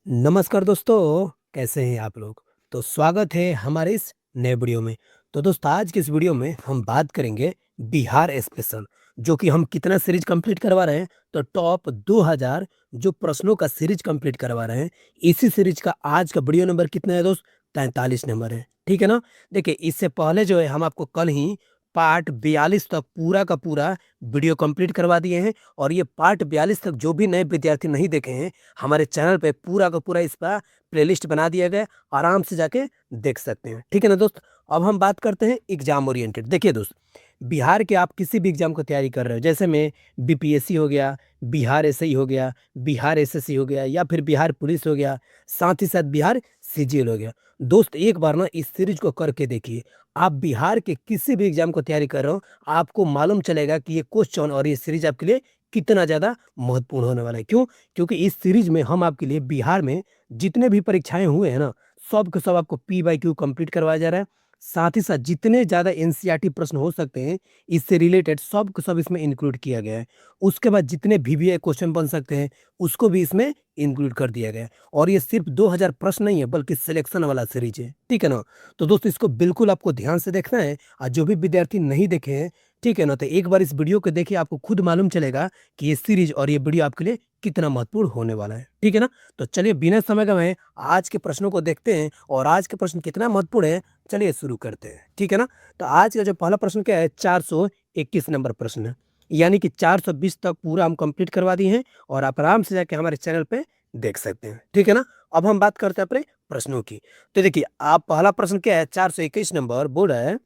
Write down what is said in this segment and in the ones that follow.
नमस्कार दोस्तों, कैसे हैं आप लोग? तो स्वागत है हमारे इस नए वीडियो में। तो दोस्तों आज की इस वीडियो में हम बात करेंगे बिहार स्पेशल, जो कि हम कितना सीरीज कंप्लीट करवा रहे हैं, तो टॉप 2000 जो प्रश्नों का सीरीज कंप्लीट करवा रहे हैं। इसी सीरीज का आज का वीडियो नंबर कितना है दोस्त? 43 नंबर है, ठीक है ना? देखिए इससे पहले जो है हम आपको कल ही पार्ट 42 तक पूरा का पूरा वीडियो कंप्लीट करवा दिए हैं। और ये पार्ट 42 तक जो भी नए विद्यार्थी नहीं देखे हैं, हमारे चैनल पे पूरा का पूरा इसका प्लेलिस्ट बना दिया गया है, आराम से जाके देख सकते हैं, ठीक है ना दोस्त? अब हम बात करते हैं एग्जाम ओरिएंटेड। देखिए दोस्त, बिहार के आप किसी भी एग्जाम को तैयारी कर रहे हो, जैसे में बीपीएससी हो गया, बिहार एसआई हो गया, बिहार एसएससी हो गया, या फिर बिहार पुलिस हो गया, साथ ही साथ बिहार सीजीएल हो गया। दोस्त एक बार ना इस सीरीज को करके देखिए। आप बिहार के किसी भी एग्जाम को तैयारी कर रहे हो, आपको मालूम चलेगा कि ये क्वेश्चन और ये सीरीज आपके लिए कितना ज़्यादा महत्वपूर्ण होने वाला है। क्यों? क्योंकि इस सीरीज में हम आपके लिए बिहार में जितने भी परीक्षाएँ हुए हैं ना, सब के सब आपको पी बाय क्यू कंप्लीट करवाया जा रहा है। साथ ही साथ जितने ज़्यादा एनसीईआरटी प्रश्न हो सकते हैं, इससे रिलेटेड सब के सब इसमें इंक्लूड किया गया है। उसके बाद जितने वीवीआई क्वेश्चन बन सकते हैं, उसको भी इसमें इंक्लूड कर दिया गया है। और ये सिर्फ 2000 प्रश्न नहीं है, बल्कि सिलेक्शन वाला सीरीज है, ठीक है ना? तो दोस्तों इसको बिल्कुल आपको ध्यान से देखना है। और जो भी विद्यार्थी नहीं देखे हैं, ठीक है ना, तो एक बार इस वीडियो को देखिए, आपको खुद मालूम चलेगा कि ये सीरीज और ये वीडियो आपके लिए कितना महत्वपूर्ण होने वाला है, ठीक है ना? तो चलिए बिना समय गवाए आज के प्रश्नों को देखते हैं, और आज के प्रश्न कितना महत्वपूर्ण है, चलिए शुरू करते हैं, ठीक है ना? तो आज का जो पहला प्रश्न क्या है, 421 नंबर प्रश्न है। यानी कि 420 तक पूरा हम कंप्लीट करवा दिए हैं, और आप आराम से जाके हमारे चैनल पे देख सकते हैं, ठीक है ना? अब हम बात करते हैं अपने प्रश्नों की। तो देखिए, आप पहला प्रश्न क्या है, 421 नंबर बोल रहा है,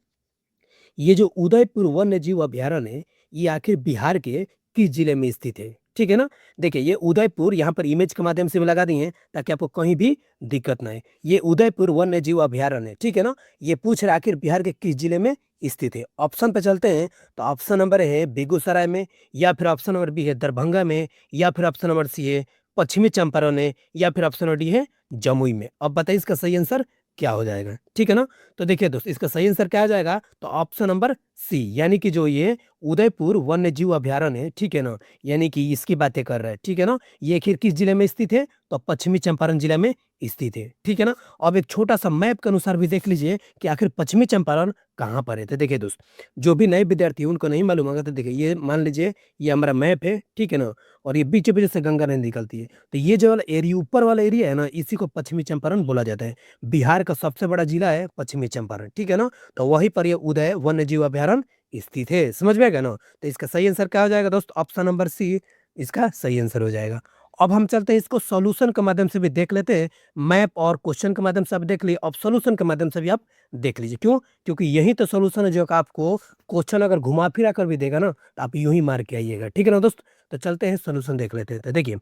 ये जो उदयपुर वन्य जीव अभयारण्य है, ये आखिर बिहार के किस जिले में स्थित है? ठीक है ना? देखिए ये उदयपुर यहाँ पर इमेज के माध्यम से भी लगा दिए हैं, ताकि आपको कहीं भी दिक्कत ना आए। ये उदयपुर वन्य जीव अभयारण्य है, ठीक है ना? ये पूछ रहा है आखिर बिहार के किस जिले में स्थित है। ऑप्शन पे चलते हैं, तो ऑप्शन नंबर है बेगूसराय में, या फिर ऑप्शन नंबर बी है दरभंगा में, या फिर ऑप्शन नंबर सी है पश्चिमी चंपारण में, या फिर ऑप्शन नंबर डी है जमुई में। अब बताइए इसका सही आंसर क्या हो जाएगा, ठीक है ना? तो देखिए दोस्त, इसका सही आंसर क्या आ जाएगा, तो ऑप्शन नंबर सी, यानी कि जो ये उदयपुर वन्य जीव अभयारण्य है, ठीक है ना, यानी कि इसकी बातें कर रहा है, ठीक है ना? ये आखिर किस जिले में स्थित है, तो पश्चिमी चंपारण जिला में स्थित है, ठीक है ना? अब एक छोटा सा मैप के अनुसार भी देख लीजिए कि आखिर पश्चिमी चंपारण कहाँ पर है। तो देखिए दोस्त, जो भी नए विद्यार्थी हैं, उनको नहीं मालूम होगा, तो देखिए ये मान लीजिए ये हमारा मैप है, ठीक है ना, और ये बीच बीच से गंगा नदी निकलती है। तो ये जो वाला एरिया ऊपर वाला एरिया है ना, इसी को पश्चिमी चंपारण बोला जाता है। बिहार का सबसे बड़ा जिला है पश्चिमी चंपारण, ठीक है ना? तो वहीं पर ये उदय वन्य जीव अभयारण्य स्थित है। समझ में आएगा ना? तो इसका सही आंसर क्या हो जाएगा दोस्त? ऑप्शन नंबर सी इसका सही आंसर हो जाएगा। अब हम चलते हैं, इसको सॉल्यूशन के माध्यम से भी देख लेते हैं। मैप और क्वेश्चन के माध्यम से आप देख लिए, अब सॉल्यूशन के माध्यम से भी आप देख लीजिए। क्यों? क्योंकि यही तो सॉल्यूशन है जो कि आपको क्वेश्चन अगर घुमा फिरा कर भी देगा ना, तो आप यूं ही मार के आइएगा, ठीक है ना दोस्त? तो चलते हैं सॉल्यूशन देख लेते हैं। तो देखिए,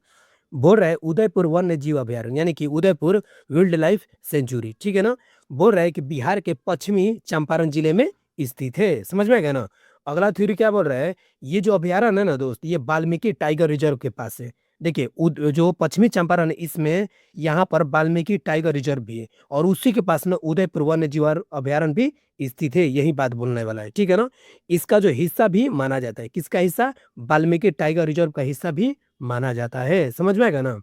बोल रहा है उदयपुर वन्य जीव अभयारण्य, यानी कि उदयपुर वाइल्ड लाइफ सेंचुरी, ठीक है ना? बोल रहा है कि बिहार के पश्चिमी चंपारण जिले में स्थित है। समझ में आ गया ना? अगला थ्योरी क्या बोल रहा है, ये जो अभयारण्य है ना दोस्त, ये वाल्मीकि टाइगर रिजर्व के पास है। देखिए जो पश्चिमी चंपारण है, इसमें यहाँ पर वाल्मीकि टाइगर रिजर्व भी है, और उसी के पास ना उदयपुर वन्य जीव अभयारण्य भी स्थित है। यही बात बोलने वाला है, ठीक है ना? इसका जो हिस्सा भी माना जाता है, किसका हिस्सा? वाल्मीकि टाइगर रिजर्व का हिस्सा भी माना जाता है। समझ में आएगा ना?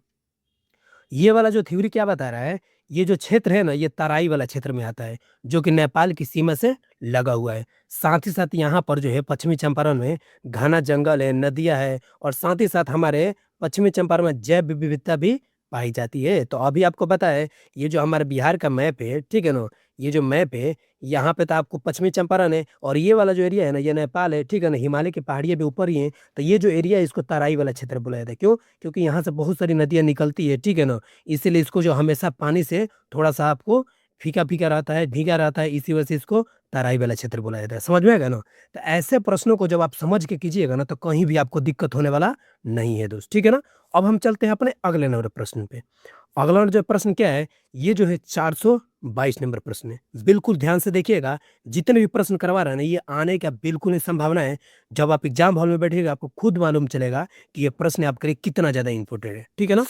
ये वाला जो थ्योरी क्या बता रहा है, ये जो क्षेत्र है ना, ये तराई वाला क्षेत्र में आता है, जो कि नेपाल की सीमा से लगा हुआ है। साथ ही साथ यहाँ पर जो है पश्चिमी चंपारण में घना जंगल है, नदियाँ है, और साथ ही साथ हमारे पश्चिमी चंपारण में जैव विविधता भी पाई जाती है। तो अभी आपको पता है, ये जो हमारे बिहार का मैप है, ठीक है ना, ये जो मैप है, यहाँ पे तो आपको पश्चिमी चंपारण है, और ये वाला जो एरिया है ना, ये नेपाल है, ठीक है ना, हिमालय की पहाड़ियाँ भी ऊपर ही हैं। तो ये जो एरिया है, इसको तराई वाला क्षेत्र बोला जाता है। क्यों? क्योंकि यहाँ से बहुत सारी नदियाँ निकलती है, ठीक है ना, इसीलिए इसको जो हमेशा पानी से थोड़ा सा आपको फीका फीका रहता है, भीगा रहता है, इसी वजह से इसको तराई वाला क्षेत्र बोला जाता है। समझ में आएगा ना? तो ऐसे प्रश्नों को जब आप समझ के कीजिएगा ना, तो कहीं भी आपको दिक्कत होने वाला नहीं है दोस्त, ठीक है ना? अब हम चलते हैं अपने अगले नंबर प्रश्न पे। अगला जो प्रश्न क्या है, ये जो है 422 नंबर प्रश्न है। बिल्कुल ध्यान से देखिएगा, जितने भी प्रश्न करवा रहे हैं ना, ये आने का बिल्कुल ही संभावना है। जब आप एग्जाम हॉल में बैठिएगा, आपको खुद मालूम चलेगा कि ये प्रश्न आपके लिए कितना ज्यादा इंपॉर्टेंट है, ठीक है ना?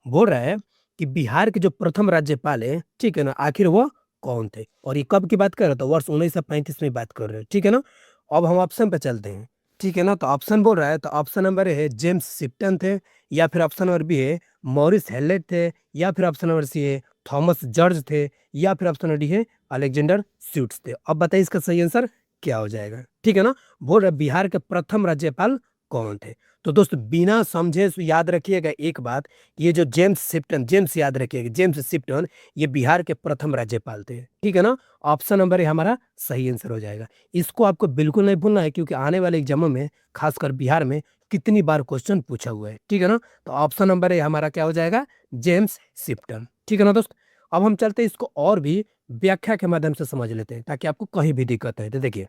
बोल रहा है कि बिहार के जो प्रथम राज्यपाल है, ठीक है ना, आखिर वो कौन थे? और ये कब की बात कर रहे हो? तो वर्ष 1935 में बात कर रहे हो, ठीक है ना? अब हम ऑप्शन पे चलते हैं, ठीक है ना? तो ऑप्शन बोल रहा है, तो ऑप्शन नंबर है जेम्स सिप्टन थे, या फिर ऑप्शन नंबर बी है मॉरिस हेलेट थे, या फिर ऑप्शन नंबर सी है थॉमस जॉर्ज थे, या फिर ऑप्शन नंबर डी है अलेक्जेंडर स्यूट्स थे। अब बताइए इसका सही आंसर क्या हो जाएगा। ठीक है ना। बोल रहे बिहार के प्रथम राज्यपाल कौन थे। तो दोस्त बिना समझे याद रखिएगा एक बात, ये जो जेम्स याद रखिएगा, जेम्स शिप्टन ये बिहार के प्रथम राज्यपाल थे। ठीक है ना। ऑप्शन नंबर ए हमारा सही आंसर हो जाएगा। इसको आपको बिल्कुल नहीं भूलना है, क्योंकि आने वाले एग्जामों में खासकर बिहार में कितनी बार क्वेश्चन पूछा हुआ है। ठीक है ना। तो ऑप्शन नंबर ए हमारा क्या हो जाएगा, जेम्स शिप्टन। ठीक है ना दोस्त। अब हम चलते हैं इसको और भी व्याख्या के माध्यम से समझ लेते हैं, ताकि आपको कहीं भी दिक्कत है तो देखिए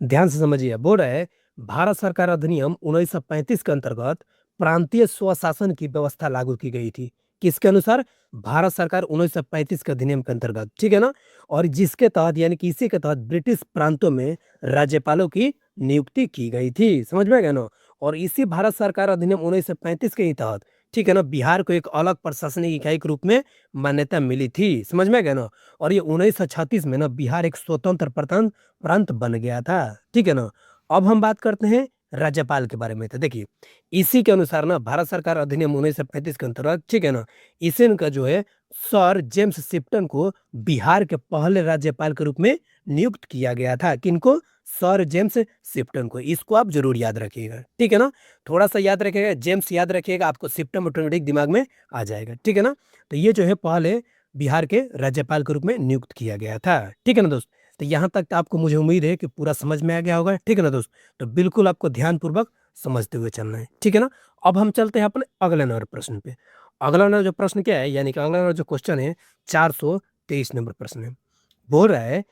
ध्यान से समझिए। बोल रहा है भारत सरकार अधिनियम 1935 के अंतर्गत प्रांतीय स्वशासन की व्यवस्था लागू की गई थी। किसके अनुसार, भारत सरकार 1935 के अधिनियम के अंतर्गत। ठीक है ना। और जिसके तहत यानी कि इसी के तहत ब्रिटिश प्रांतों में राज्यपालों की नियुक्ति की गई थी। समझ में गए ना। और इसी भारत सरकार अधिनियम 1935 के ही तहत, ठीक है ना, बिहार को एक अलग प्रशासनिक इकाई के रूप में मान्यता मिली थी। समझ में गए ना। और ये 1936 में ना बिहार एक स्वतंत्र प्रांत बन गया था। ठीक है ना। अब हम बात करते हैं राज्यपाल के बारे में। तो देखिए इसी के अनुसार ना भारत सरकार अधिनियम 1935 के अंतर्गत, ठीक है ना, इसे का जो है सर जेम्स शिप्टन को बिहार के पहले राज्यपाल के रूप में नियुक्त किया गया था। किनको, सर जेम्स शिप्टन को। इसको आप जरूर याद रखिएगा। ठीक है ना। थोड़ा सा याद रखिएगा, जेम्स याद रखिएगा, आपको शिप्टन ऑटोमेटिक दिमाग में आ जाएगा। ठीक है ना। तो ये जो है पहले बिहार के राज्यपाल के रूप में नियुक्त किया गया था। ठीक है ना दोस्त। तो यहाँ तक तो आपको मुझे उम्मीद है कि पूरा समझ में आ गया होगा। ठीक है ना दोस्त। तो बिल्कुल आपको ध्यानपूर्वक समझते हुए चलना है। ठीक है ना। अब हम चलते हैं अपने अगले नंबर प्रश्न पे। अगला नंबर जो प्रश्न क्या है, यानी कि अगला नंबर जो क्वेश्चन है 423 नंबर प्रश्न है। बोल रहा है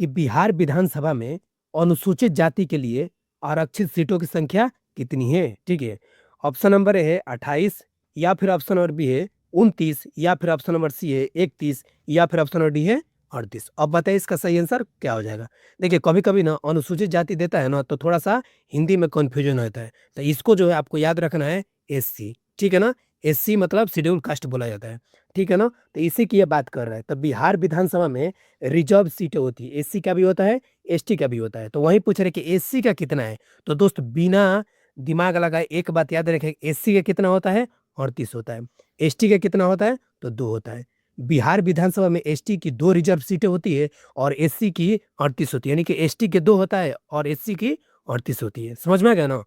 कि बिहार विधानसभा में अनुसूचित जाति के लिए आरक्षित सीटों की संख्या कितनी है। ठीक है। ऑप्शन नंबर ए है 28, या फिर ऑप्शन नंबर बी है 29, या फिर ऑप्शन नंबर सी है 31, या फिर ऑप्शन नंबर डी है 38। अब बताइए इसका सही आंसर क्या हो जाएगा। देखिए कभी कभी ना अनुसूचित जाति देता है ना तो थोड़ा सा हिंदी में कंफ्यूजन होता है। तो इसको जो है आपको याद रखना है एससी। ठीक है ना। एससी मतलब शेड्यूल कास्ट बोला जाता है। ठीक है ना। तो इसी की ये बात कर रहा है। तो बिहार विधानसभा में रिजर्व सीटें होती है, एससी का भी होता है, एसटी का भी होता है। तो वही पूछ रहे कि एससी का कितना है। तो दोस्त बिना दिमाग लगाए एक बात याद रखें, एससी का कितना होता है, 38 होता है। एसटी का कितना होता है, तो 2 होता है। बिहार विधानसभा में एसटी की 2 रिजर्व सीटें होती है और एससी की 38 होती है। यानी कि एसटी के 2 होता है और एससी की 38 होती है। समझ में आ गया ना।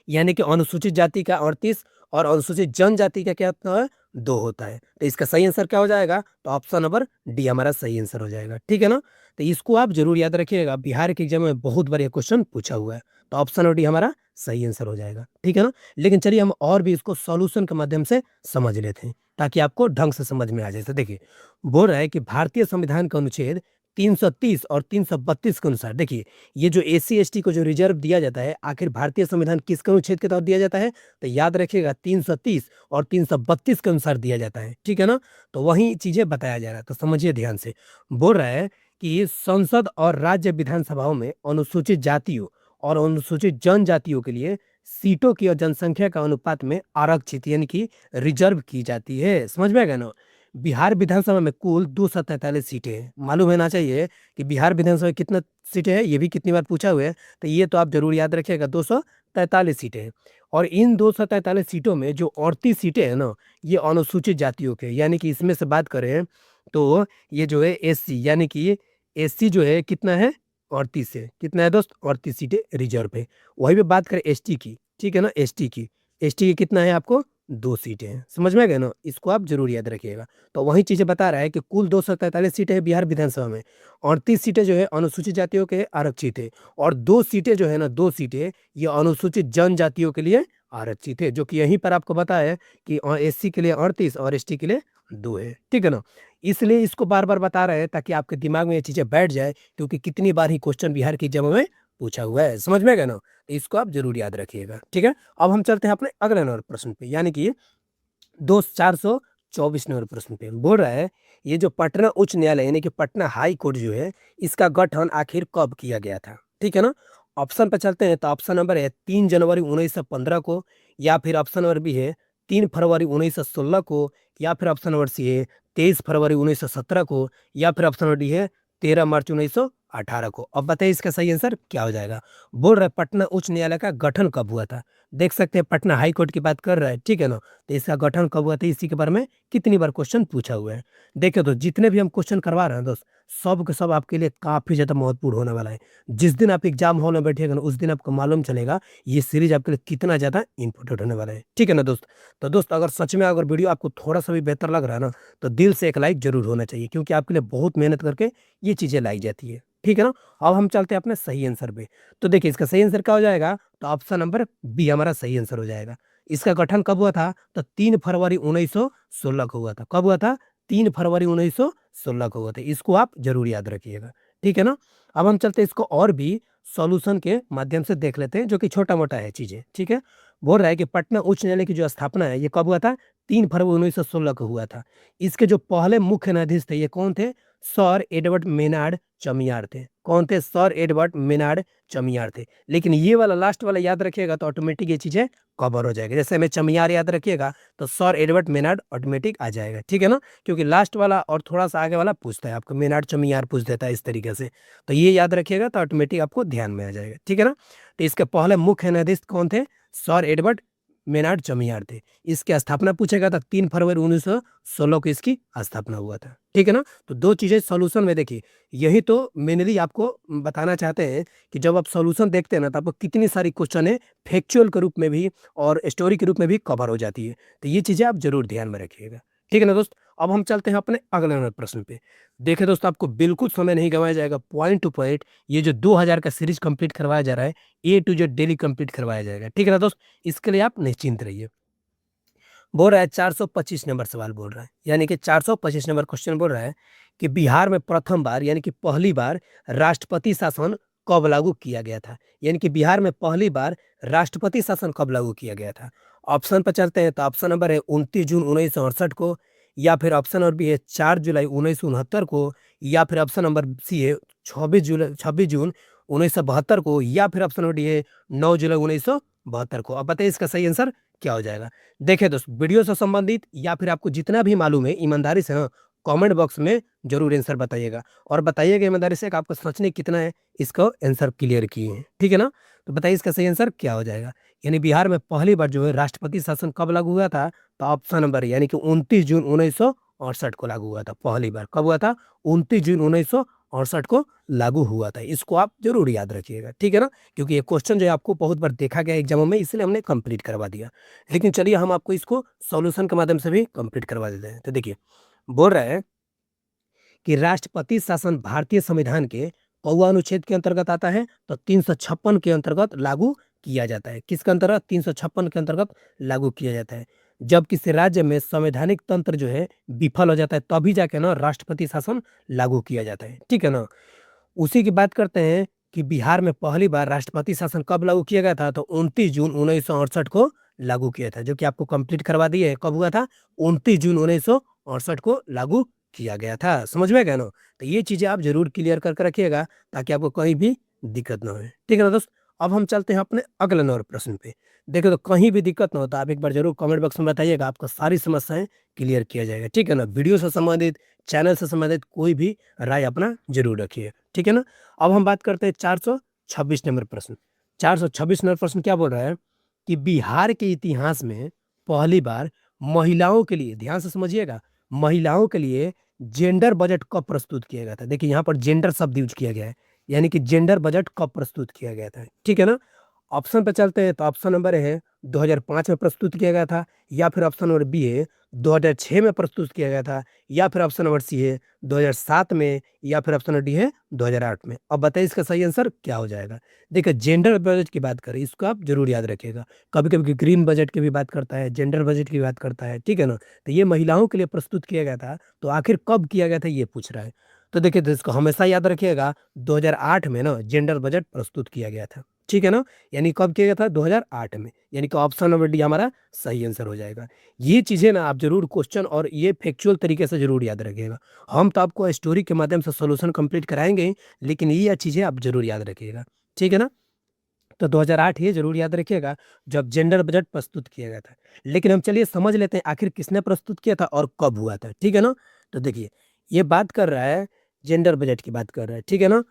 यानी कि अनुसूचित जाति का 38 और अनुसूचित जनजाति का क्या होता है, 2 होता है। तो इसका सही आंसर क्या हो जाएगा, तो ऑप्शन नंबर डी हमारा सही आंसर हो जाएगा। ठीक है ना। तो इसको आप जरूर याद रखिएगा, बिहार के एग्जाम में बहुत बार ये क्वेश्चन पूछा हुआ है। तो ऑप्शन नंबर डी हमारा सही आंसर हो जाएगा। ठीक है ना। लेकिन चलिए हम और भी इसको सॉल्यूशन के माध्यम से समझ लेते हैं, ताकि आपको ढंग से समझ में आ जाए। तो देखिए बोल रहा है कि भारतीय संविधान का अनुच्छेद 330 और 332 के अनुसार, देखिए ये जो एससी एसटी को जो रिजर्व दिया जाता है, आखिर भारतीय संविधान किसके अनुच्छेद के तहत दिया जाता है, तो याद रखिएगा 330 और 332 के अनुसार दिया जाता है। ठीक है ना। तो वही चीजें बताया जा रहा है, तो समझिए ध्यान से। बोल रहा है कि संसद और राज्य विधानसभाओं में अनुसूचित जातियों और अनुसूचित जनजातियों के लिए सीटों की और जनसंख्या का अनुपात में आरक्षित यानी कि रिजर्व की जाती है। समझ में आ गया ना। बिहार विधानसभा में कुल 243 सीटें हैं। मालूम है ना चाहिए कि बिहार विधानसभा में कितना सीटें हैं, ये भी कितनी बार पूछा हुआ है। तो ये तो आप जरूर याद रखिएगा, 243 सीटें हैं। और इन 243 सीटों में जो 38 सीटें हैं ना, ये अनुसूचित जातियों के, यानी कि इसमें से बात करें तो ये जो है एससी, यानी कि एससी जो है कितना है, 38 है। कितना है दोस्त, 38 सीटें रिजर्व है। वही भी बात करें एसटी की, ठीक है ना, एसटी की, एसटी की कितना है आपको, 2 सीटें हैं। समझ में गए ना। इसको आप जरूर याद रखिएगा। तो वही चीजें बता रहा है कि कुल 243 सीटें हैं बिहार विधानसभा में, 38 सीटें जो है अनुसूचित जातियों के आरक्षित है, और 2 सीटें जो है ना, 2 सीटें ये अनुसूचित जनजातियों के लिए आरक्षित है, जो कि यहीं पर आपको बताया कि एससी के लिए 38 और एसटी के लिए 2 है। ठीक है ना। इसलिए इसको बार बार बता रहे हैं ताकि आपके दिमाग में ये चीजें बैठ जाए, क्योंकि कितनी बार ही क्वेश्चन बिहार की एग्जाम में पूछा हुआ है। समझ में गए ना। तो इसको आप जरूर याद रखिएगा। ठीक है। अब हम चलते हैं अपने अगले नंबर प्रश्न पे, यानी कि 424 नंबर प्रश्न पे। बोल रहा है ये जो पटना उच्च न्यायालय यानी कि पटना हाई कोर्ट जो है, इसका गठन आखिर कब किया गया था। ठीक है ना। ऑप्शन पे चलते हैं। तो ऑप्शन नंबर है 3 जनवरी 1915 को, या फिर ऑप्शन नंबर बी है 3 फरवरी 1916 को, या फिर ऑप्शन नंबर सी है 23 फरवरी 1917 को, या फिर ऑप्शन नंबर डी है 13 मार्च 18 को। अब बताइए इसका सही आंसर क्या हो जाएगा? बोल रहा है पटना उच्च न्यायालय का गठन कब हुआ था? देख सकते हैं पटना हाई कोर्ट की बात कर रहा है, ठीक है ना? तो इसका गठन कब हुआ था, इसी के बारे में कितनी बार क्वेश्चन पूछा हुआ है। देखिए तो जितने भी हम क्वेश्चन करवा रहे हैं दोस्त, सब के सब आपके लिए काफ़ी ज़्यादा महत्वपूर्ण होने वाला है। जिस दिन आप एग्ज़ाम हॉल में बैठिएगा ना, उस दिन आपको मालूम चलेगा ये सीरीज़ आपके लिए कितना ज़्यादा इम्पोर्टेंट होने वाला है। ठीक है ना दोस्त? तो दोस्त अगर सच में अगर वीडियो आपको थोड़ा-सा भी बेहतर लग रहा है ना, तो दिल से एक लाइक ज़रूर होना चाहिए, क्योंकि आपके लिए बहुत मेहनत करके ये चीज़ें लाई जाती है। ठीक है ना? अब हम चलते हैं अपने सही आंसर पे। तो देखिए इसका सही आंसर क्या हो जाएगा? तो ऑप्शन नंबर बी हमारा सही आंसर हो जाएगा। इसका गठन कब हुआ था? तो 3 फरवरी 1916 को हुआ था। कब हुआ था? 3 फरवरी 1916 को हुआ था। इसको आप ज़रूर याद रखिएगा। ठीक है ना? अब हम चलते हैं इसको और भी सॉल्यूशन के माध्यम से देख लेते हैं, जो कि छोटा-मोटा है चीज़ें। ठीक है? बोल रहा है कि पटना उच्च न्यायालय की जो स्थापना है, ये कब हुआ था? 3 फरवरी 1916 को हुआ था। इसके जो पहले मुख्य न्यायाधीश थे, ये कौन थे? सर एडवर्ड मेनार्ड चमियार थे। कौन थे? सर एडवर्ड मेनार्ड चमियार थे। लेकिन ये वाला लास्ट वाला याद रखिएगा तो ऑटोमेटिक ये चीज़ें कवर हो जाएगी। जैसे हमें चमियार याद रखिएगा तो सर एडवर्ड मेनार्ड ऑटोमेटिक आ जाएगा। ठीक है ना? क्योंकि लास्ट वाला और थोड़ा-सा आगे वाला पूछता है आपको, मेनार्ड चमियार पूछ देता है इस तरीके से। तो ये याद रखिएगा तो ऑटोमेटिक आपको ध्यान में आ जाएगा। ठीक है ना? तो इसके पहले मुख्य न्यायाधीश कौन थे? सर एडवर्ड मेनार्ड चमियार थे। इसकी स्थापना पूछेगा तो 3 फरवरी 1916 को इसकी स्थापना हुआ था। ठीक है ना? तो 2 चीज़ें सॉल्यूशन में देखिए, यही तो मेनली आपको बताना चाहते हैं कि जब आप सॉल्यूशन देखते हैं ना, तो आपको कितनी सारी क्वेश्चनें फैक्चुअल के रूप में भी और स्टोरी के रूप में भी कवर हो जाती है। तो ये चीज़ें आप ज़रूर ध्यान में रखिएगा। ठीक है ना दोस्त? अब हम चलते हैं अपने अगले नंबर प्रश्न पे। देखिए दोस्त, आपको बिल्कुल समय नहीं गँवाया जाएगा, पॉइंट टू पॉइंट ये जो 2000 का सीरीज़ कंप्लीट करवाया जा रहा है, ए टू जेड डेली कंप्लीट करवाया जाएगा। ठीक है ना दोस्त? इसके लिए आप निश्चिंत रहिए। बोल रहा है 425 नंबर सवाल बोल रहा है, यानी कि 425 नंबर क्वेश्चन बोल रहा है कि बिहार में प्रथम बार यानी कि पहली बार राष्ट्रपति शासन कब लागू किया गया था? यानी कि बिहार में पहली बार राष्ट्रपति शासन कब लागू किया गया था? ऑप्शन पर चलते हैं तो ऑप्शन नंबर है 29 जून 1968 को, या फिर ऑप्शन नंबर बी है 4 जुलाई 1969 को, या फिर ऑप्शन नंबर सी है 26 जून 1972 को, या फिर ऑप्शन नंबर डी है 9 जुलाई 1972 को। अब बताइए इसका सही आंसर क्या हो जाएगा? देखिए दोस्त, वीडियो से संबंधित या फिर आपको जितना भी मालूम है ईमानदारी से ना कमेंट बॉक्स में ज़रूर आंसर बताइएगा, और बताइएगा ईमानदारी से कि आपको सोचने कितना है इसको आंसर क्लियर किए हैं। ठीक है ना? तो बताइए इसका सही आंसर क्या हो जाएगा? यानी बिहार में पहली बार जो है राष्ट्रपति शासन कब लागू हुआ था? तो ऑप्शन नंबर यानी कि 29 जून 1968 को लागू हुआ था पहली बार। कब हुआ था? 29 जून 1968 को लागू हुआ था। इसको आप ज़रूर याद रखिएगा। ठीक है ना? क्योंकि ये क्वेश्चन जो है आपको बहुत बार देखा गया एग्जामों में, इसलिए हमने कंप्लीट करवा दिया। लेकिन चलिए हम आपको इसको सॉल्यूशन के माध्यम से भी कंप्लीट करवा देते हैं। तो देखिए, बोल रहा है कि राष्ट्रपति शासन भारतीय संविधान के कौवा अनुच्छेद के अंतर्गत आता है, तो 356 के अंतर्गत लागू किया जाता है। किसके अंतर्गत? 356 के अंतर्गत लागू किया जाता है। जब किसी राज्य में संवैधानिक तंत्र जो है विफल हो जाता है, तभी जाके ना राष्ट्रपति शासन लागू किया जाता है। ठीक है ना? उसी की बात करते हैं कि बिहार में पहली बार राष्ट्रपति शासन कब लागू किया गया था? तो 29 जून 1968 को लागू किया था, जो कि आपको कंप्लीट करवा दिए। कब हुआ था? 29 जून 1968 को लागू किया गया था। समझ में गया ना? तो ये चीज़ें आप ज़रूर क्लियर करके रखिएगा, ताकि आपको कहीं भी दिक्कत ना होए। ठीक है ना दोस्त? अब हम चलते हैं अपने अगले नंबर प्रश्न पे। देखिए तो कहीं भी दिक्कत ना हो तो आप एक बार ज़रूर कमेंट बॉक्स में बताइएगा, आपको सारी समस्याएँ क्लियर किया जाएगा। ठीक है ना? वीडियो से संबंधित, चैनल से संबंधित कोई भी राय अपना ज़रूर रखिए। ठीक है ना? अब हम बात करते हैं 426 नंबर प्रश्न। 426 नंबर प्रश्न क्या बोल रहा है कि बिहार के इतिहास में पहली बार महिलाओं के लिए, ध्यान से समझिएगा, महिलाओं के लिए जेंडर बजट कब प्रस्तुत किया गया था? देखिए यहाँ पर जेंडर शब्द यूज़ किया गया है, यानी कि जेंडर बजट कब प्रस्तुत किया गया था? ठीक है ना? ऑप्शन पे चलते हैं तो ऑप्शन नंबर है 2005 में प्रस्तुत किया गया था, या फिर ऑप्शन नंबर बी है 2006 में प्रस्तुत किया गया था, या फिर ऑप्शन नंबर सी है 2007 में, या फिर ऑप्शन नंबर डी है 2008 में। अब बताइए इसका सही आंसर क्या हो जाएगा? देखिए जेंडर बजट की बात करें, इसको आप जरूर याद रखिएगा। कभी-कभी ग्रीन बजट की भी बात करता है, जेंडर बजट की भी बात करता है, ठीक है ना? तो ये महिलाओं के लिए प्रस्तुत किया गया था, तो आखिर कब किया गया था ये पूछ रहा है। तो देखिए तो इसको हमेशा याद रखिएगा, 2008 में ना जेंडर बजट प्रस्तुत किया गया था। ठीक है ना? यानी कब किया गया था? 2008 में। यानी कि ऑप्शन नंबर डी हमारा सही आंसर हो जाएगा। ये चीज़ें ना आप ज़रूर क्वेश्चन और ये फैक्चुअल तरीके से ज़रूर याद रखिएगा। हम तो आपको स्टोरी के माध्यम से सॉल्यूशन कंप्लीट कराएँगे ही, लेकिन ये चीज़ें आप ज़रूर याद रखिएगा। ठीक है ना? तो 2008 ये ज़रूर याद रखिएगा, जब जेंडर बजट प्रस्तुत किया गया था। लेकिन हम चलिए समझ लेते हैं आखिर किसने प्रस्तुत किया था और कब हुआ था। ठीक है ना? तो देखिए, ये बात कर रहा है जेंडर बजट की बात कर रहा है। ठीक है ना?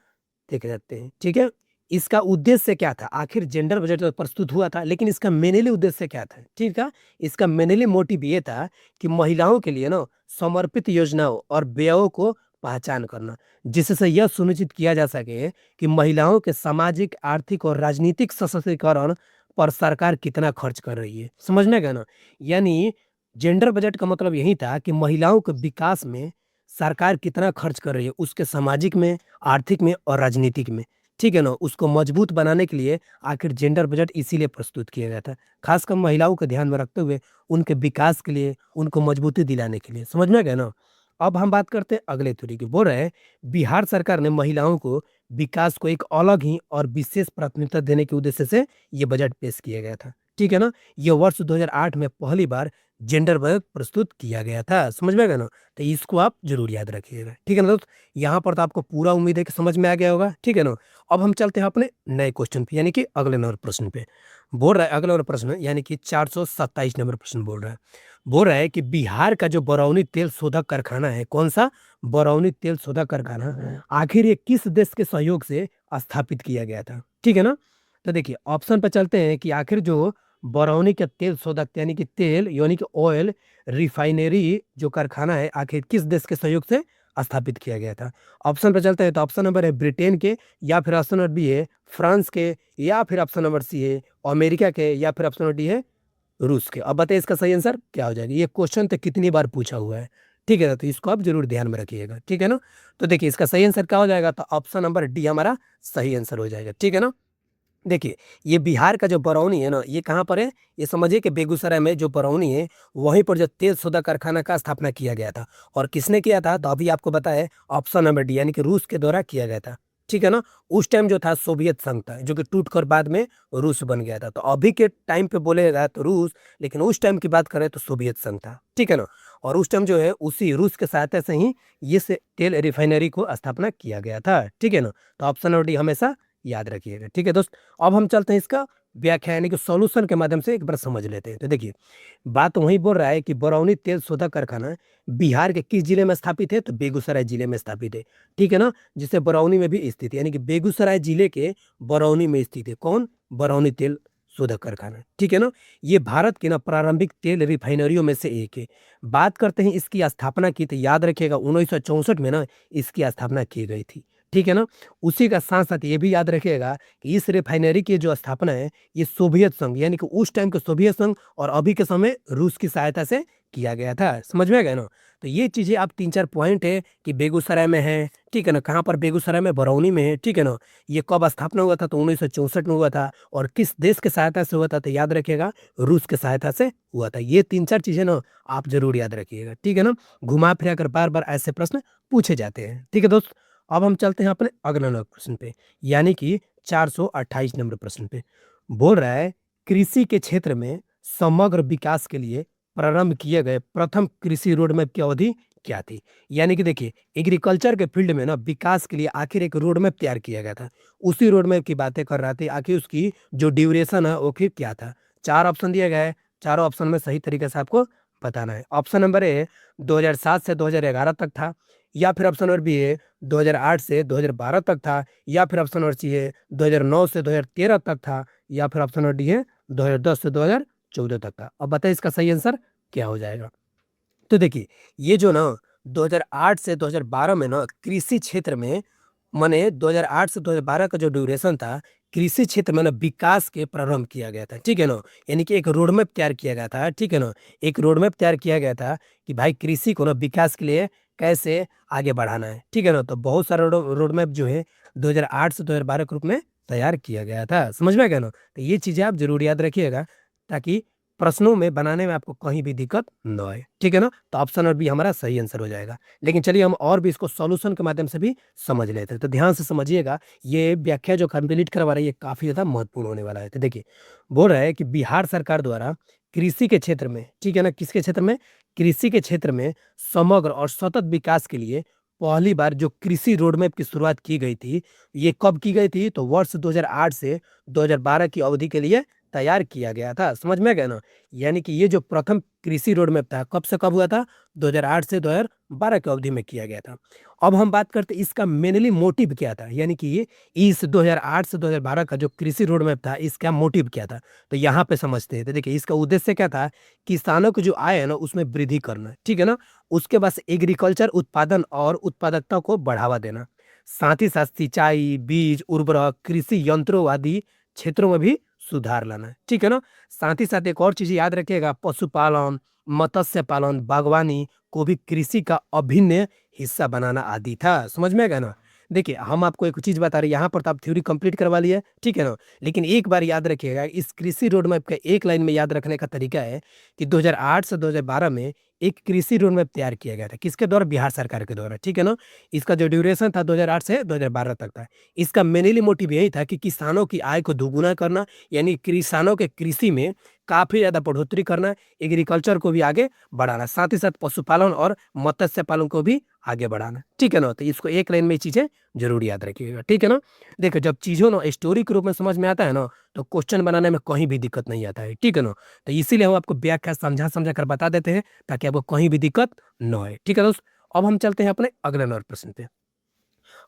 देख सकते हैं, ठीक है। इसका उद्देश्य क्या था? आखिर जेंडर बजट तो प्रस्तुत हुआ था, लेकिन इसका मेनली उद्देश्य क्या था? ठीक है, इसका मेनली मोटिव ये था कि महिलाओं के लिए ना समर्पित योजनाओं और व्ययों को पहचान करना, जिससे यह सुनिश्चित किया जा सके कि महिलाओं के सामाजिक, आर्थिक और राजनीतिक सशक्तिकरण पर सरकार कितना खर्च कर रही है। समझ में गए ना? यानी जेंडर बजट का मतलब यही था कि महिलाओं के विकास में सरकार कितना खर्च कर रही है, उसके सामाजिक में, आर्थिक में और राजनीतिक में। ठीक है ना? उसको मजबूत बनाने के लिए आखिर जेंडर बजट इसीलिए प्रस्तुत किया गया था। खासकर महिलाओं को ध्यान में रखते हुए उनके विकास के लिए, उनको मजबूती दिलाने के लिए। समझ में गए ना? अब हम बात करते हैं अगले थ्योरी की। बोल रहे हैं बिहार सरकार ने महिलाओं को विकास को एक अलग ही और विशेष प्राथमिकता देने के उद्देश्य से ये बजट पेश किया गया था। ठीक है ना? ये वर्ष 2008 में पहली बार जेंडर बजट प्रस्तुत किया गया था। समझ में गए ना? तो इसको आप ज़रूर याद रखिएगा। ठीक है ना दोस्त? यहाँ पर तो आपको पूरा उम्मीद है कि समझ में आ गया होगा। ठीक है ना? अब हम चलते हैं अपने नए क्वेश्चन पे, यानी कि अगले नंबर प्रश्न पे। बोल रहा है अगला वाला प्रश्न, यानी कि 427 नंबर प्रश्न बोल रहा है। बोल रहा है कि बिहार का जो बरौनी तेल शोधक कारखाना है, कौन-सा? बरौनी तेल शोधक कारखाना, आखिर ये किस देश के सहयोग से स्थापित किया गया था? ठीक है ना? तो देखिए ऑप्शन पे चलते हैं कि आखिर जो बरौनी का तेल शोधक यानी कि तेल यानी कि ऑयल रिफाइनरी जो कारखाना है, आखिर किस देश के सहयोग से स्थापित किया गया था? ऑप्शन पे चलते हैं तो ऑप्शन नंबर है ब्रिटेन के, या फिर ऑप्शन नंबर बी है फ्रांस के, या फिर ऑप्शन नंबर सी है अमेरिका के, या फिर ऑप्शन नंबर डी है रूस के। अब बताइए इसका सही आंसर क्या हो जाएगा? ये क्वेश्चन तो कितनी बार पूछा हुआ है। ठीक है ना? तो इसको आप ज़रूर ध्यान में रखिएगा। ठीक है ना? तो देखिए इसका सही आंसर क्या हो जाएगा? तो ऑप्शन नंबर डी हमारा सही आंसर हो जाएगा। ठीक है ना? देखिए, ये बिहार का जो बरौनी है ना, ये कहाँ पर है? ये समझिए कि बेगूसराय में जो बरौनी है, वहीं पर जो तेल शोधक कारखाना का स्थापना किया गया था। और किसने किया था? तो अभी आपको बताया ऑप्शन नंबर डी यानी कि रूस के द्वारा किया गया था। ठीक है ना? उस टाइम जो था सोवियत संघ था, जो कि टूटकर बाद में रूस बन गया था। तो अभी के टाइम पे बोलेगा तो रूस, लेकिन उस टाइम की बात करें तो सोवियत संघ था। ठीक है ना? और उस टाइम जो है उसी रूस के सहायता से ही ये से तेल रिफाइनरी को स्थापना किया गया था। ठीक है ना? तो ऑप्शन नंबर डी हमेशा याद रखिएगा। ठीक है दोस्त? अब हम चलते हैं इसका व्याख्या यानी कि सॉल्यूशन के माध्यम से एक बार समझ लेते हैं। तो देखिए, बात वही बोल रहा है कि बरौनी तेल शोधक कारखाना बिहार के किस जिले में स्थापित है? तो बेगूसराय जिले में स्थापित है। ठीक है ना? जिसे बरौनी में भी स्थित है, यानी कि बेगूसराय जिले के बरौनी में स्थित है। कौन? बरौनी तेल शोधक कारखाना। ठीक है ना? ये भारत की ना प्रारंभिक तेल रिफाइनरियों में से एक है। बात करते हैं इसकी स्थापना की, तो याद रखिएगा 1964 में ना इसकी स्थापना की गई थी। ठीक है ना? उसी का साथ-साथ ये भी याद रखिएगा कि इस रिफाइनरी की जो स्थापना है, ये सोवियत संघ यानी कि उस टाइम के सोवियत संघ और अभी के समय रूस की सहायता से किया गया था। समझ में गए ना? तो ये चीज़ें आप 3-4 पॉइंट है कि बेगूसराय में है, ठीक है ना? कहाँ पर? बेगूसराय में, बरौनी में है, ठीक है ना? ये कब स्थापना हुआ था? तो 1964 में हुआ था। और किस देश की सहायता से हुआ था? तो याद रखिएगा रूस की सहायता से हुआ था। ये 3-4 चीज़ें ना आप ज़रूर याद रखिएगा। ठीक है ना? घुमा-फिरा कर बार-बार ऐसे प्रश्न पूछे जाते हैं। ठीक है दोस्त? अब हम चलते हैं अपने अगले नंबर प्रश्न पे, यानी कि 428 नंबर प्रश्न पे। बोल रहा है कृषि के क्षेत्र में समग्र विकास के लिए प्रारंभ किए गए प्रथम कृषि रोड मैप की अवधि क्या थी? यानी कि देखिए एग्रीकल्चर के फील्ड में ना विकास के लिए आखिर एक रोड मैप तैयार किया गया था। उसी रोड मैप की बातें कर रहा थे, आखिर उसकी जो ड्यूरेशन है वो फिर क्या था? 4 ऑप्शन दिए गए हैं, चारों ऑप्शन में सही तरीके से आपको बताना है। ऑप्शन नंबर ए 2007 से 2011 तक था, या फिर ऑप्शन नंबर बी है 2008 से 2012 तक था, या फिर ऑप्शन नंबर सी है 2009 से 2013 तक था, या फिर ऑप्शन नंबर डी है 2010 से 2014 तक था। अब बताइए इसका सही आंसर क्या हो जाएगा? तो देखिए, ये जो ना 2008 से 2012 में ना कृषि क्षेत्र में, माने 2008 से 2012 का जो ड्यूरेशन था, कृषि क्षेत्र में ना विकास के प्रारंभ किया गया था। ठीक है ना? यानी कि एक रोड मैप तैयार किया गया था। ठीक है ना? एक रोड मैप तैयार किया गया था कि भाई कृषि को ना विकास के लिए कैसे आगे बढ़ाना है। ठीक है ना? तो बहुत सारा रोड मैप जो है 2008 से 2012 के रूप में तैयार किया गया था। समझ में गए ना? तो ये चीज़ें आप ज़रूर याद रखिएगा, ताकि प्रश्नों में बनाने में आपको कहीं भी दिक्कत ना आए। ठीक है ना? तो ऑप्शन और बी हमारा सही आंसर हो जाएगा। लेकिन चलिए हम और भी इसको सॉल्यूशन के माध्यम से भी समझ लेते हैं। तो ध्यान से समझिएगा, ये व्याख्या जो कंप्लीट करवा रही है काफ़ी ज़्यादा महत्वपूर्ण होने वाला है। तो देखिए, बोल रहा है कि बिहार सरकार द्वारा कृषि के क्षेत्र में, ठीक है ना? किसके क्षेत्र में? कृषि के क्षेत्र में समग्र और सतत विकास के लिए पहली बार जो कृषि रोड मैप की शुरुआत की गई थी, ये कब की गई थी? तो वर्ष 2008 से 2012 की अवधि के लिए तैयार किया गया था। समझ में गए ना? यानी कि ये जो प्रथम कृषि रोड मैप था, कब से कब हुआ था? 2008 से 2012 की अवधि में किया गया था। अब हम बात करते हैं इसका मेनली मोटिव क्या था, यानी कि ये इस 2008 से 2012 का जो कृषि रोड मैप था, इसका मोटिव क्या था? तो यहाँ पे समझते हैं। तो देखिए, इसका उद्देश्य क्या था? किसानों की जो आय है ना, उसमें वृद्धि करना, ठीक है ना? उसके बाद एग्रीकल्चर उत्पादन और उत्पादकता को बढ़ावा देना। साथ ही साथ सिंचाई, बीज, उर्वरक, कृषि यंत्रों आदि क्षेत्रों में भी सुधार लाना है, ठीक है ना? साथ ही साथ एक और चीज़ याद रखिएगा, पशुपालन, मत्स्य पालन, बागवानी को भी कृषि का अभिन्न हिस्सा बनाना आदि था। समझ में गए ना? देखिए, हम आपको एक चीज़ बता रहे हैं, यहाँ पर तो आप थ्योरी कंप्लीट करवा लिए, ठीक है ना? लेकिन एक बार याद रखिएगा, इस कृषि रोड मैप का एक लाइन में याद रखने का तरीका है कि 2008 से 2012 में एक कृषि रोड मैप तैयार किया गया था। किसके द्वारा? बिहार सरकार के द्वारा, ठीक है ना? इसका जो ड्यूरेशन था 2008 से 2012 तक था। इसका मेनली मोटिव यही था कि किसानों की आय को दोगुना करना, यानी किसानों के कृषि में काफ़ी ज़्यादा बढ़ोतरी करना, एग्रीकल्चर को भी आगे बढ़ाना, साथ ही साथ पशुपालन और मत्स्य पालन को भी आगे बढ़ाना, ठीक है ना? तो इसको एक लाइन में ये चीज़ें ज़रूर याद रखिएगा, ठीक है ना? देखिए, जब चीज़ों ना स्टोरी के रूप में समझ में आता है ना, तो क्वेश्चन बनाने में कहीं भी दिक्कत नहीं आता है, ठीक है ना? तो इसीलिए हम आपको व्याख्या समझा-समझा कर बता देते हैं, ताकि आपको कहीं भी दिक्कत ना होए, ठीक है दोस्त? अब हम चलते हैं अपने अगले नंबर प्रश्न पे।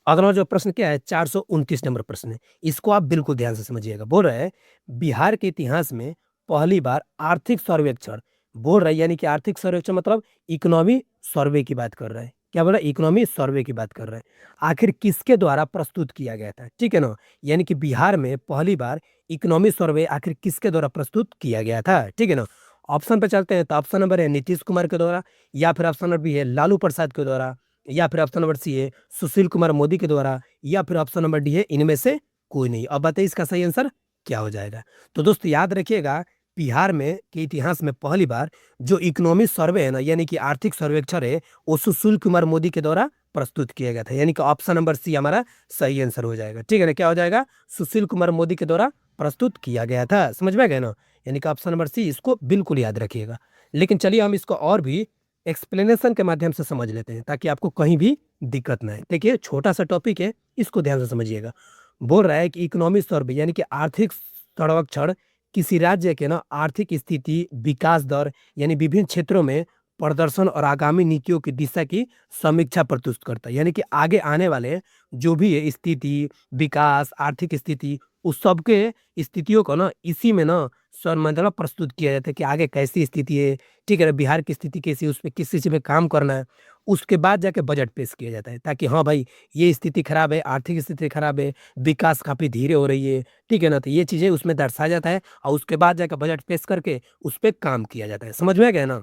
अगला जो प्रश्न क्या है, 429 नंबर प्रश्न है। इसको आप बिल्कुल ध्यान से समझिएगा। बोल रहा है, बिहार के इतिहास में पहली बार आर्थिक सर्वेक्षण, बोल रहा है, यानी कि आर्थिक सर्वेक्षण मतलब इकोनॉमी सर्वे की बात कर रहा है। क्या बोल रहा है? इकोनॉमी सर्वे की बात कर रहा है। आखिर किसके द्वारा प्रस्तुत किया गया था? ठीक है ना? यानी कि बिहार में पहली बार इकोनॉमी सर्वे आखिर किसके द्वारा प्रस्तुत किया गया था? ठीक है ना? ऑप्शन पे चलते हैं, तो ऑप्शन नंबर है नीतीश कुमार के द्वारा, या फिर ऑप्शन नंबर बी है लालू प्रसाद के द्वारा, या फिर ऑप्शन नंबर सी है सुशील कुमार मोदी के द्वारा, या फिर ऑप्शन नंबर डी है इनमें से कोई नहीं। अब बताइए इसका सही आंसर क्या हो जाएगा? तो दोस्त याद रखिएगा, बिहार में के इतिहास में पहली बार जो इकोनॉमिक सर्वे है ना, यानी कि आर्थिक सर्वेक्षण है, वो सुशील कुमार मोदी के द्वारा प्रस्तुत किया गया था। यानी कि ऑप्शन नंबर सी हमारा सही आंसर हो जाएगा, ठीक है ना? क्या हो जाएगा? सुशील कुमार मोदी के द्वारा प्रस्तुत किया गया था। समझ में गए ना? यानी कि ऑप्शन नंबर सी, इसको बिल्कुल याद रखिएगा। लेकिन चलिए हम इसको और भी एक्सप्लेनेशन के माध्यम से समझ लेते हैं, ताकि आपको कहीं भी दिक्कत ना आए। देखिए, छोटा सा टॉपिक है, इसको ध्यान से समझिएगा। बोल रहा है कि इकोनॉमिक सर्वे, यानी कि आर्थिक सर्वेक्षण किसी राज्य के ना आर्थिक स्थिति, विकास दर, यानी विभिन्न क्षेत्रों में प्रदर्शन और आगामी नीतियों की दिशा की समीक्षा प्रस्तुत करता है। यानी कि आगे आने वाले जो भी है स्थिति, विकास, आर्थिक स्थिति, उस सबके स्थितियों को ना इसी में ना सर मतलब प्रस्तुत किया जाता है कि आगे कैसी स्थिति है, ठीक है ना? बिहार की स्थिति कैसी है, उसपे किस चीज़ पे काम करना है। उसके बाद जाके बजट पेश किया जाता है, ताकि हाँ भाई, ये स्थिति खराब है, आर्थिक स्थिति खराब है, विकास काफ़ी धीरे हो रही है, ठीक है ना? तो ये चीज़ें उसमें दर्शाया जाता है, और उसके बाद जाके बजट पेश करके उस पे काम किया जाता है। समझ में गए ना?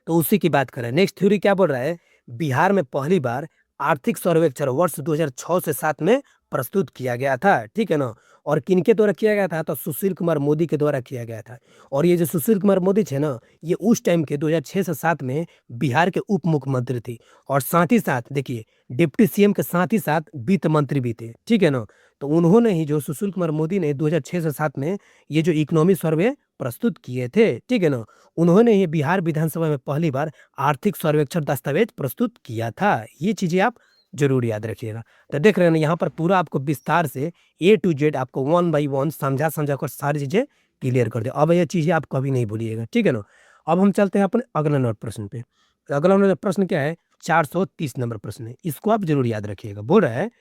तो उसी की बात करें। नेक्स्ट थ्योरी क्या बोल रहा है? बिहार में पहली बार आर्थिक सर्वेक्षण वर्ष 2006 से 7 में प्रस्तुत किया गया था, ठीक है ना? और किनके द्वारा किया गया था? तो सुशील कुमार मोदी के द्वारा किया गया था। और ये जो सुशील कुमार मोदी थे ना, ये उस टाइम के 2006 से 7 में बिहार के उप मुख्यमंत्री थे, और साथ ही साथ देखिए, डिप्टी सीएम के साथ ही साथ वित्त मंत्री भी थे, ठीक है ना? तो उन्होंने ही, जो सुशील कुमार मोदी ने 2006 से 7 में ये जो इकोनॉमी सर्वे प्रस्तुत किए थे, ठीक है ना? उन्होंने ही बिहार विधानसभा में पहली बार आर्थिक सर्वेक्षण दस्तावेज प्रस्तुत किया था। ये चीज़ें आप ज़रूर याद रखिएगा। तो देख रहे हैं ना, यहाँ पर पूरा आपको विस्तार से ए टू जेड आपको वन बाय वन समझा-समझा कर सारी चीज़ें क्लियर कर दिया। अब ये चीज़ें आप कभी नहीं भूलिएगा, ठीक है ना? अब हम चलते हैं अपने अगले नंबर प्रश्न पे। अगला नंबर प्रश्न क्या है? 430 नंबर प्रश्न है। इसको आप ज़रूर याद रखिएगा। बोल रहा है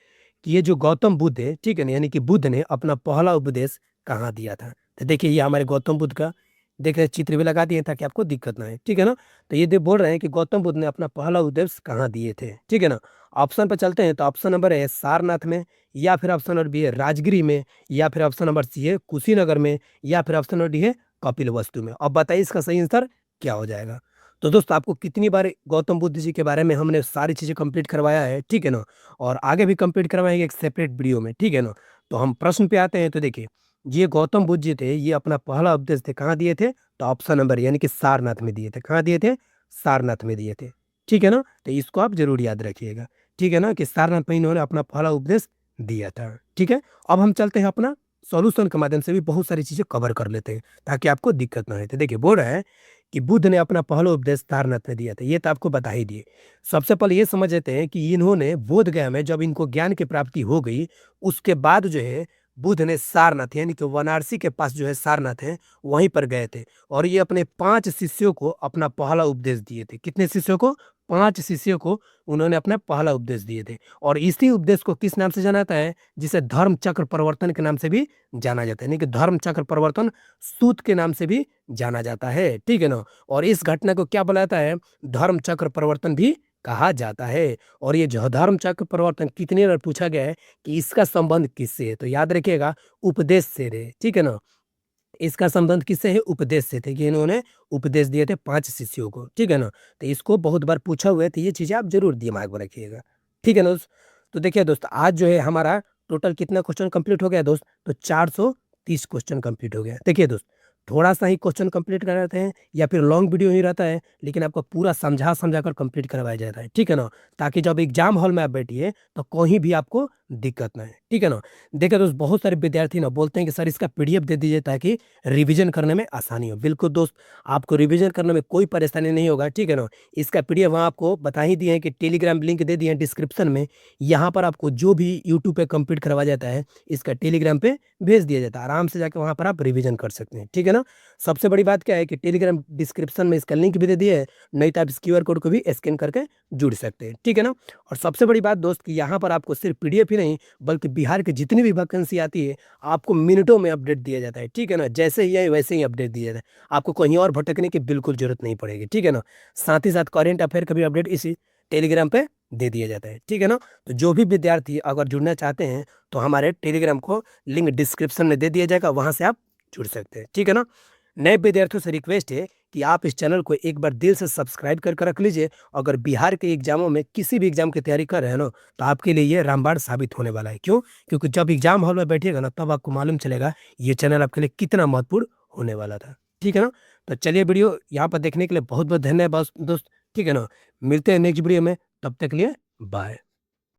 कि ये जो गौतम बुद्ध है, ठीक है ना? यानी कि बुद्ध ने अपना पहला उपदेश कहाँ दिया था? तो देखिए, ये हमारे गौतम बुद्ध का देख रहे चित्र भी लगा दिए, ताकि आपको दिक्कत ना आए, ठीक है ना? तो ये बोल रहे हैं कि गौतम बुद्ध ने अपना पहला उपदेश कहाँ दिए थे, ठीक है ना? ऑप्शन पे चलते हैं, तो ऑप्शन नंबर है सारनाथ में, या फिर ऑप्शन नंबर बी है राजगिरी में, या फिर ऑप्शन नंबर सी है कुशीनगर में, या फिर ऑप्शन नंबर डी है कपिलवस्तु में। अब बताइए इसका सही आंसर क्या हो जाएगा? तो दोस्तों, आपको कितनी बार गौतम बुद्ध जी के बारे में हमने सारी चीज़ें कंप्लीट करवाया है, ठीक है ना? और आगे भी कंप्लीट करवाएंगे एक सेपरेट वीडियो में, ठीक है ना? तो हम प्रश्न पे आते हैं। तो देखिए, ये गौतम बुद्ध जी थे, ये अपना पहला उपदेश थे कहाँ दिए थे? तो ऑप्शन नंबर यानी कि सारनाथ में दिए थे। कहाँ दिए थे? सारनाथ में दिए थे, ठीक है ना? तो इसको आप ज़रूर याद रखिएगा, ठीक है ना? कि सारनाथ में इन्होंने अपना पहला उपदेश दिया था, ठीक है? अब हम चलते हैं अपना सॉल्यूशन के माध्यम से भी बहुत सारी चीज़ें कवर कर लेते हैं, ताकि आपको दिक्कत ना हो। तो देखिए, बोल रहा है कि बुद्ध ने अपना पहला उपदेश सारनाथ में दिया था, ये तो आपको बता ही दिए। सबसे पहले ये समझ लेते हैं कि इन्होंने बोधगया में जब इनको ज्ञान की प्राप्ति हो गई, उसके बाद जो है बुध ने सारनाथ यानी कि वाराणसी के पास जो है सारनाथ है, वहीं पर गए थे और ये अपने 5 शिष्यों को अपना पहला उपदेश दिए थे। कितने शिष्यों को? 5 शिष्यों को उन्होंने अपना पहला उपदेश दिए थे और इसी उपदेश को किस नाम से जाना जाता है? जिसे धर्म चक्र प्रवर्तन के नाम से भी जाना जाता है, यानी कि धर्म चक्र प्रवर्तन सूत के नाम से भी जाना जाता है, ठीक है ना? और इस घटना को क्या बोला जाता है? धर्म चक्र प्रवर्तन भी कहा जाता है और ये जो धर्म चक्र प्रवर्तन कितनी बार पूछा गया है कि इसका संबंध किससे है? तो याद रखिएगा उपदेश से है, ठीक है ना? इसका संबंध किससे है? उपदेश से थे कि इन्होंने उपदेश दिए थे 5 शिष्यों को, ठीक है ना? तो इसको बहुत बार पूछा हुआ है, तो ये चीज़ें आप ज़रूर दिमाग में रखिएगा, ठीक है ना दोस्त? तो देखिए दोस्त, आज जो है हमारा टोटल कितना क्वेश्चन कंप्लीट हो गया दोस्त? तो 430 क्वेश्चन कंप्लीट हो गया। देखिए दोस्त, थोड़ा-सा ही क्वेश्चन कंप्लीट कराते हैं या फिर लॉन्ग वीडियो ही रहता है, लेकिन आपको पूरा समझा-समझा कर कंप्लीट करवाया जाता है, ठीक है ना? ताकि जब एग्ज़ाम हॉल में आप बैठिए, तो कहीं भी आपको दिक्कत ना आए, ठीक है ना? देखिए दोस्त, बहुत सारे विद्यार्थी ना बोलते हैं कि सर इसका पीडीएफ दे दीजिए ताकि रिवीजन करने में आसानी हो। बिल्कुल दोस्त, आपको रिवीजन करने में कोई परेशानी नहीं होगा, ठीक है ना? इसका पीडीएफ वहाँ आपको बता ही दिए हैं कि टेलीग्राम लिंक दे दिए हैं डिस्क्रिप्शन में। यहाँ पर आपको जो भी यूट्यूब पे कंप्लीट करवाया जाता है, इसका टेलीग्राम पे भेज दिया जाता है। आराम से जाके वहाँ पर आप रिवीजन कर सकते हैं, ठीक है ना? सबसे बड़ी बात क्या है कि टेलीग्राम डिस्क्रिप्शन में इसका लिंक भी दे दिया है, नहीं तो आप इस क्यूआर कोड को भी स्कैन करके जुड़ सकते हैं, ठीक है ना? और सबसे बड़ी बात दोस्त कि यहाँ पर आपको सिर्फ पीडीएफ ही नहीं, बल्कि बिहार की जितनी भी वैकेंसी आती है, आपको मिनटों में अपडेट दिया जाता है, ठीक है ना? जैसे ही आए वैसे ही अपडेट दिया जाता है। आपको कहीं और भटकने की बिल्कुल ज़रूरत नहीं पड़ेगी, ठीक है ना? साथ ही साथ करंट अफेयर का भी अपडेट इसी टेलीग्राम पे दे दिया जाता है, ठीक है ना? तो जो भी विद्यार्थी अगर जुड़ना चाहते हैं, तो हमारे टेलीग्राम को लिंक डिस्क्रिप्शन में दे दिया जाएगा, वहाँ से आप जुड़ सकते हैं, ठीक है ना? नए विद्यार्थियों से रिक्वेस्ट है कि आप इस चैनल को एक बार दिल से सब्सक्राइब करके रख लीजिए। अगर बिहार के एग्जामों में किसी भी एग्जाम की तैयारी कर रहे हैं ना, तो आपके लिए ये रामबाण साबित होने वाला है। क्यों? क्योंकि जब एग्जाम हॉल में बैठिएगा ना, तब आपको मालूम चलेगा ये चैनल आपके लिए कितना महत्वपूर्ण होने वाला था, ठीक है ना? तो चलिए, वीडियो यहाँ पर देखने के लिए बहुत बहुत धन्यवाद दोस्त, ठीक है ना? मिलते हैं नेक्स्ट वीडियो में, तब तक के लिए बाय।